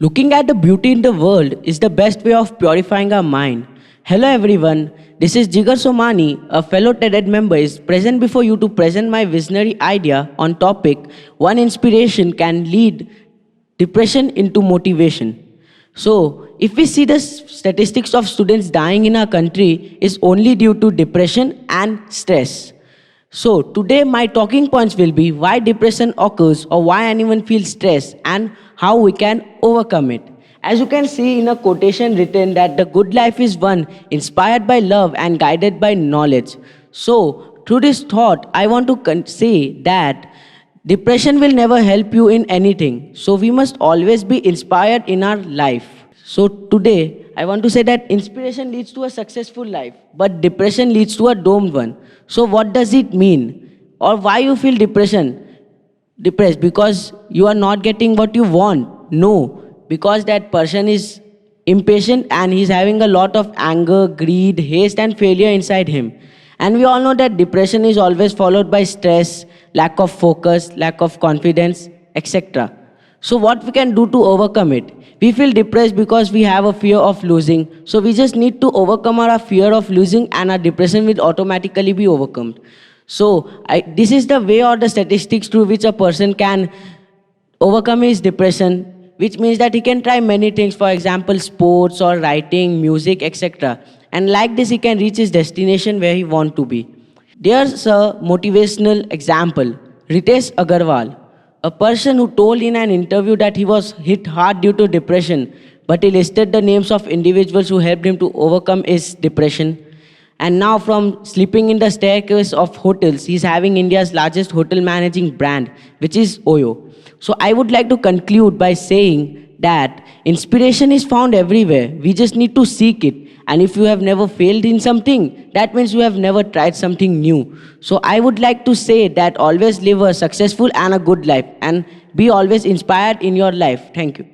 Looking at the beauty in the world is the best way of purifying our mind. Hello everyone, this is Jigar Somani, a fellow TED member is present before you to present my visionary idea on topic one inspiration can lead depression into motivation. So, if we see the statistics of students dying in our country is only due to depression and stress. So, today my talking points will be why depression occurs or why anyone feels stress and how we can overcome it. As you can see in a quotation written that the good life is one inspired by love and guided by knowledge. So, through this thought, I want to say that depression will never help you in anything. So, we must always be inspired in our life. So, today, I want to say that inspiration leads to a successful life, but depression leads to a doomed one. So, what does it mean? Or why you feel depressed? Because you are not getting what you want? No, because that person is impatient and he's having a lot of anger, greed, haste, and failure inside him. And we all know that depression is always followed by stress, lack of focus, lack of confidence, etc. So, what we can do to overcome it? We feel depressed because we have a fear of losing. So, we just need to overcome our fear of losing, and our depression will automatically be overcome. So, this is the way or the statistics through which a person can overcome his depression, which means that he can try many things, for example, sports or writing, music, etc. And like this, he can reach his destination where he want to be. There's a motivational example, Ritesh Agarwal, a person who told in an interview that he was hit hard due to depression, but he listed the names of individuals who helped him to overcome his depression. And now, from sleeping in the staircase of hotels, he's having India's largest hotel managing brand, which is Oyo. So, I would like to conclude by saying that inspiration is found everywhere. We just need to seek it. And if you have never failed in something, that means you have never tried something new. So, I would like to say that always live a successful and a good life and be always inspired in your life. Thank you.